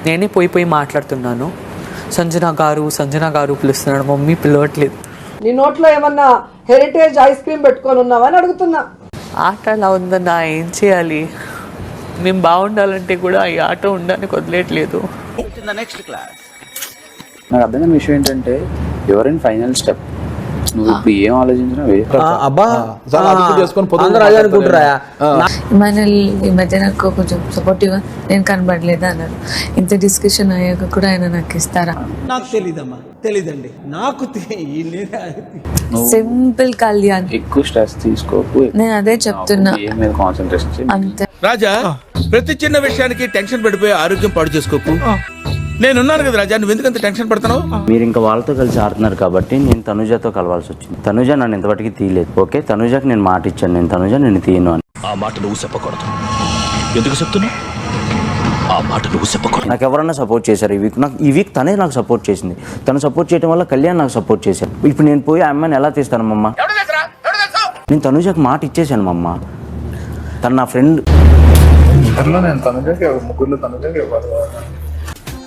నేనే పోయి మాట్లాడుతున్నాను. సంజన గారు పిలుస్తున్నాడు, మమ్మీ పిలవట్లేదు. నీ నోట్లో ఏమన్నా హెరిటేజ్ ఐస్ క్రీమ్ పెట్టుకొని ఉన్నావా అని అడుగుతున్నా. ఆట అలా ఉందన్నా, ఏం చేయాలి? మేము బాగుండాలంటే కూడా ఈ ఆట ఉండడానికి వదిలేయట్లేదు. నాకు అర్థమైన విషయం ఏంటంటే ఎవరైనా ఫైనల్ స్టెప్ నువ్వు ఇప్పుడు ఏం ఆలోచించినా ఈ మధ్య నాకు కొంచెం సపోర్టివ్ గా నేను కనబడలేదు అన్నారు. ఇంత డిస్కషన్ అయ్యాక కూడా ఆయన నాకు ఇస్తారా? నాకు తెలీదమ్మా, తెలీదండి. నాకు సింపుల్ కళ్యాణ్, ఎక్కువ స్ట్రెస్ తీసుకోకు. నేను అదే చెప్తున్నా, కాన్సన్ట్రేషన్ అంతే. రాజా, ప్రతి చిన్న విషయానికి టెన్షన్ పడిపోయి ఆరోగ్యం పాడు చేసుకోకు. నేనున్నాను కదా రాజా, నువ్వు ఎందుకంత టెన్షన్ పడుతున్నావు? మీరు ఇంకా వాళ్ళతో కలిసి ఆడుతున్నారు కాబట్టి నేను తనుజతో కలవాల్సి వచ్చింది. తనుజ నన్ను ఇంతవరకు తీయలేదు. ఓకే, తనుజకి నేను మాట ఇచ్చాను, నేను తనుజ నిన్ను తీయను అని. ఆ మాట నువ్వు చెప్పకూడదు. ఎందుకు చెప్తున్నావు? ఆ మాట నువ్వు చెప్పకూడదు. నాకు ఎవరన్నా సపోర్ట్ చేశారు ఈ వీక్ తనే నాకు సపోర్ట్ చేసింది. తను సపోర్ట్ చేయడం వల్ల కళ్యాణ్ నాకు సపోర్ట్ చేశారు. ఇప్పుడు నేను పోయి ఆ అమ్మాయిని ఎలా తీస్తాను మమ్మ? నేను తనుజకి మాట ఇచ్చేసాను మమ్మ. తను నా ఫ్రెండ్.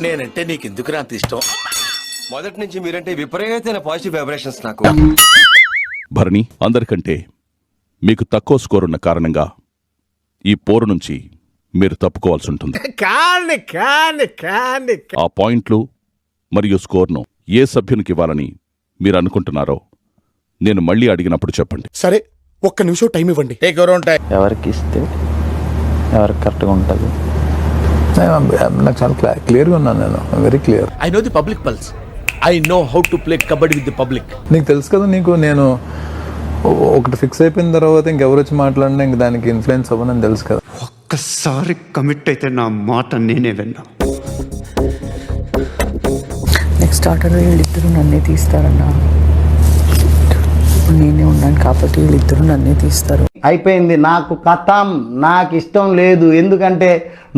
నేనంటే నీకు ఎందుకు అంత ఇష్టం? మొదటి నుంచి మీరంటే విపరీతమైన పాజిటివ్ వైబ్రేషన్స్ నాకు. భరణి, అందరికంటే మీకు తక్కువ స్కోర్ ఉన్న కారణంగా ఈ పోరు నుంచి మీరు తప్పుకోవాల్సి ఉంటుంది. ఆ పాయింట్లు మరియు స్కోర్ను ఏ సభ్యునికి ఇవ్వాలని మీరు అనుకుంటున్నారో నేను మళ్ళీ అడిగినప్పుడు చెప్పండి. సరే, ఒక్క నిమిషం టైం ఇవ్వండి. ఎవరికి ఇస్తే ఎవరికి కరెక్ట్గా ఉంటుంది. నాకు చాలా క్లియర్గా ఉన్నాను, నేను very clear. I know the public pulse. I know how to play kabaddi with the public. నీకు తెలుసు కదా, నేను ఒకటి ఫిక్స్ అయిపోయిన తర్వాత ఇంకెవరు వచ్చి మాట్లాడినా ఇంక దానికి ఇన్ఫ్లుయెన్స్ అవ్వనని తెలుసు కదా. ఒక్కసారి కమిట్ అయితే నా మాట నేనే విన్నా. నెక్స్ట్ ఆటలో వీళ్ళిద్దరూ నన్నే తీస్తారన్నా. నేనే ఉన్నాను కాబట్టి వీళ్ళిద్దరూ నన్నే తీస్తారు. అయిపోయింది, నాకు కథం, నాకు ఇష్టం లేదు. ఎందుకంటే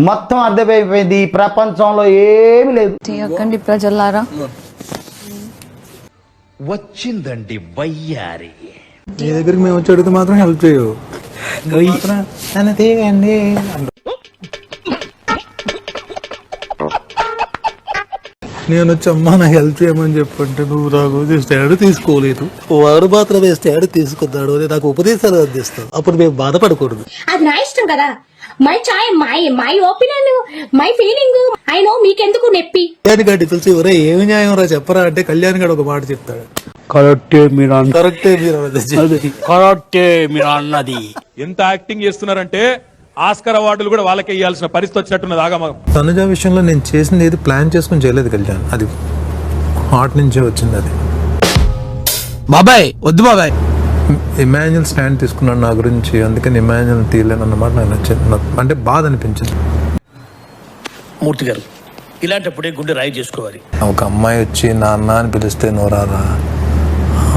మొత్తం అర్థమైపోయింది, ఈ ప్రపంచంలో ఏమీ లేదు. చేయకండి ప్రజలారా. వచ్చిందండి వయ్యారి. నీ దగ్గరికి మేము వచ్చి అడిగితే మాత్రం హెల్ప్ చేయవు. నేను వచ్చి అమ్మా నాకు హెల్ప్ చేయమని చెప్పంటే నువ్వు నాకు స్టాండ్ తీసుకోలేదు. వాడు మాత్రమే స్టాండ్ తీసుకున్నాడు అని నాకు ఉపదేశాలు అందిస్తావు. అప్పుడు మేము బాధపడకూడదు. అది నా ఇష్టం కదా. My chai, my opinion, my feeling. I know, మీకెందుకు నెప్పి? కళ్యాణ్ గారి పిలిచి ఒరే ఏమి న్యాయం రా చెప్పరా అంటే కళ్యాణ్ గారు ఒక మాట చెప్తాడు. కరెక్టే మీరు అన్నది. ఎంత యాక్టింగ్ చేస్తున్నారంటే ఆస్కర్ అవార్డులు కూడా వాళ్ళకే ఇవ్వాల్సిన పరిస్థితి వచ్చినట్టున్నది. ఆగమగం. తనుజ విషయంలో నేను చేసింది ఏది ప్లాన్ చేసుకుని చేయలేదు కళ్యాణ్, అది హార్ట్ నుంచే వచ్చింది. అది బాబాయ్ వద్దు బాబాయ్. ఇమాన్యుల్ స్టాండ్ తీసుకున్నాడు నా గురించి, అందుకని ఇమాన్యుల్ తీయలేను అన్నమాట నాకు నచ్చింది. అంటే బాధ అనిపించింది. మూర్తి గారు, ఇలాంటప్పుడే గుండె రాయి చేసుకోవాలి. ఒక అమ్మాయి వచ్చి నాన్న అని పిలిస్తే నోరారా,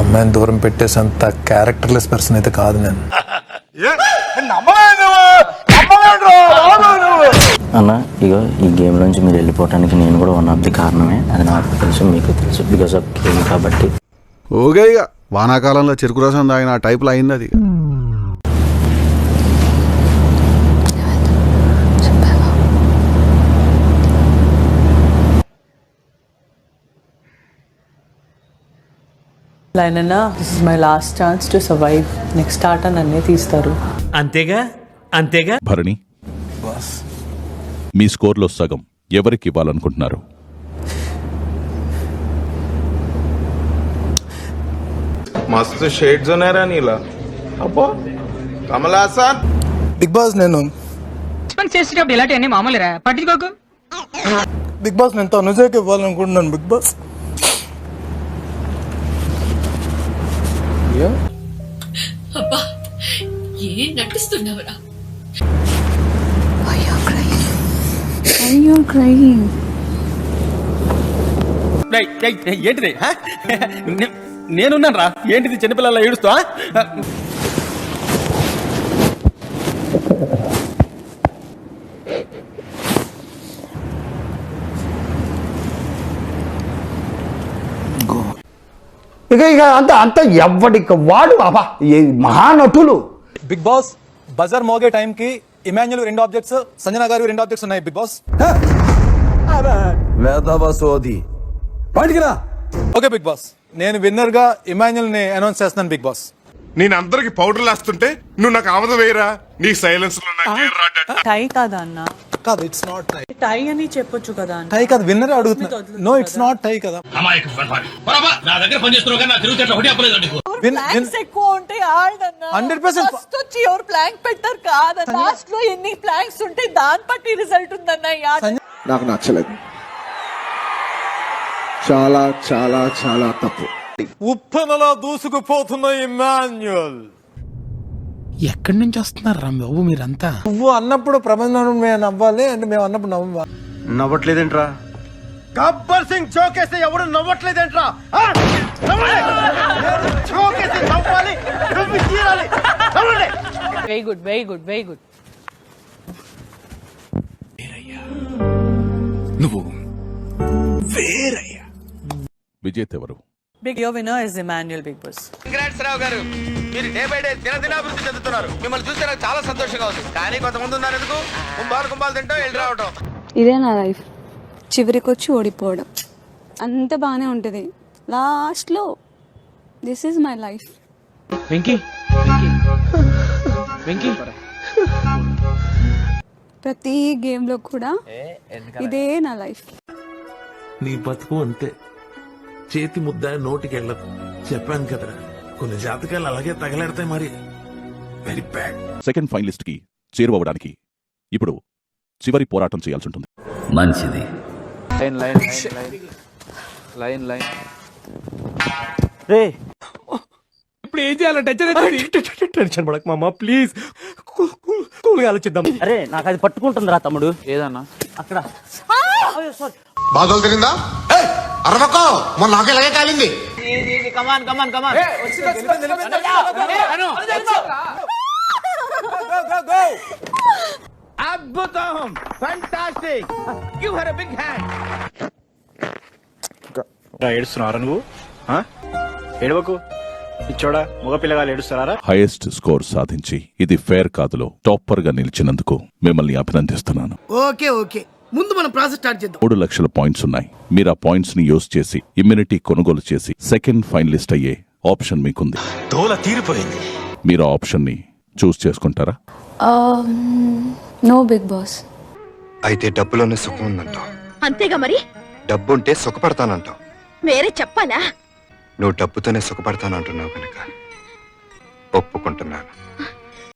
అమ్మాయిని దూరం పెట్టేసంత క్యారెక్టర్లెస్ పర్సన్ అయితే కాదు నేను. అన్న, ఇగో ఈ గేమ్ నుంచి మీరు వెళ్ళిపోవటానికి నేను కూడా వన్ ఆఫ్ ది కారణమే. అది నాకు తెలుసు, మీకు తెలుసు. బికాస్ ఆఫ్ గేమ్ కాబట్టి. ఓకే, ఇక వానాకాలంలో చెరుకు రసం తాగిన ఆ టైప్లో అయింది అది. లైనన్నా, this is my last chance to survive. Next ఆట నన్నే తీస్తారు. అంతేగా అంతేగా. భరణి, మీ స్కోర్లో సగం ఎవరికి ఇవ్వాలనుకుంటున్నారు? మస్తు షేడ్స్ ఉన్నారా నీలా? అబ్బో కమల్ హాసన్. బిగ్ బాస్ నేను చేసేటప్పుడు ఇలాంటి మామూలురా, పట్టించుకోకు. బిగ్ బాస్ నేను తనుజకి ఇవ్వాలనుకుంటున్నాను. బిగ్ బాస్ అబ్బా ఏం నటిస్తున్నావురా? Why you crying? Why you crying? ఏంటిది? నేనున్నాను రా. ఏంటిది చిన్నపిల్లల ఏడుస్తా? ఇక అంత ఎవ్వడికి వాడు అబ్బా మహానటులు. బిగ్ బాస్ బజర్ మోగే టైంకి ఇమాన్యుల్ 2 ఆబ్జెక్ట్స్, సంజన గారు 2 ఆబ్జెక్ట్స్ ఉన్నాయి. బిగ్ బాస్ వేదవసోది బయటికి రా. ఓకే బిగ్ బాస్, నేను విన్నర్ గా ఇమాన్యుల్ ని అనౌన్స్ చేస్తున్నాను బిగ్ బాస్. నేను అందరికి పౌడర్లు వేస్తుంటే నువ్వు నాకు ఆమద వేయరా, నీ సైలెన్స్ లో టై కాదా అన్న? కాదు, ఇట్స్ నాట్ టై. టై అని చెప్పొచ్చు కదా అన్న. టై కాదు, విన్నర్ అడుగుతున్నా. నో, ఇట్స్ నాట్ టై కదా. నా దగ్గర పనిచేస్తున్నావు నా తిరుగుతే ఒకటి అప్పలేదు. ప్లాంక్స్ ఎక్కువ ఉంటే ఆడన్నా 100% ఫస్ట్ వచ్చి ఎవరు ప్లాంక్ పెట్టారు కాదన్న. లాస్ట్ లో ఎన్ని ప్లాంక్స్ ఉంటే దాన్ని బట్టి రిజల్ట్ ఉందన్న. నాకు నచ్చలేదు, చాలా చాలా చాలా తప్పు. ఉప్పెనలా దూసుకుపోతున్న ఇమాన్యుల్. ఎక్కడి నుంచి వస్తున్నారు రా బాబు మీరంతా? నువ్వు అన్నప్పుడు ప్రబంధం మేము నవ్వాలి అంటే మేము అన్నప్పుడు నవ్వాలి. నవ్వట్లేదేంట్రా? గబ్బర్ సింగ్ చోకేస్తే ఎవడు నవ్వట్లేదేంట్రా? చోకేసి నవ్వాలి, నవ్వి తీరాలి. Very good, very good, very good. నువ్వు వేరయ్యా. విజేత ఎవరు? Big your winner is Emmanuel Big Boss. Congrats Rao garu, మీరు డే బై డే దినదినాభివృద్ధి చెందుతున్నారు. మిమ్మల్ని చూస్తే నాకు చాలా సంతోషంగా ఉంది. కానీ కొంతమంది ఉన్నారు ఎందుకు కుంభాలు తింటాం వెళ్ళి రావటం. ఇదే నా లైఫ్, చివరికి వచ్చి ఓడిపోవడం. అంత బాగానే ఉంటుంది, లాస్ట్లో this is my life. Venky Venky ప్రతి గేమ్లో కూడా ఇదే నా లైఫ్. నీ బతుకు అంతే, చేతి ముద్ద నోటికి వెళ్ళదు. చెప్పాను కదరా, కొన్ని జాతకాలు అలాగే తగలెడతాయి. మరి వెరీ బ్యాడ్. సెకండ్ ఫైనలిస్ట్ కి చేరువవడానికి ఇప్పుడు చివరి పోరాటం చేయాల్సి ఉంటుంది. మంచిది. లైన్ లైన్ లైన్ లైన్ రే. ఇప్పుడు ఏం చేయాలంటే టెన్షన్ పడక మామ, ప్లీజ్ కూల్గా ఆలోచిద్దాం. అరే నాకు అది పట్టుకుంటుందిరా తమ్ముడు. ఏదన్నా అక్కడ బాధలు తిరిందా అరవకో, మొన్న నాకు ఇలాగే కాలింది. కమాన్ కమాన్ కమాన్. అద్భుతం, fantastic, give her a big hand. ఏడుస్తున్నారా నువ్వు? ఏడవకు, ఇచ్చోడా మగ పిల్లగాలు ఏడుస్తారా? హైయెస్ట్ స్కోర్ సాధించి ఇది ఫేర్ కాదులో టాపర్ గా నిలిచినందుకు మిమ్మల్ని అభినందిస్తున్నాను. ఓకే ఓకే, ముందు మనం ప్రాసెస్ స్టార్ట్ చేద్దాం. 3 లక్షల పాయింట్స్ ఉన్నాయి. మీరు ఆ పాయింట్స్ ని యూజ్ చేసి ఇమ్యూనిటీ కొనుగోలు చేసి సెకండ్ ఫైనలిస్ట్ అయ్యే ఆప్షన్ మీకుంది. తోల తీరిపోయింది. మీరు ఆ ఆప్షన్ ని చూస్ చేసుకుంటారా? No Big Boss. అయితే డబ్బులోనే సుఖం ఉందంటావు. అంతేగా మరి, డబ్బుంటే సుఖపడతానంటావు. వేరే చెప్పాలా? నువ్వు డబ్బుతోనే సుఖపడతానంటున్నావు కనుక ఒప్పుకుంటున్నాను.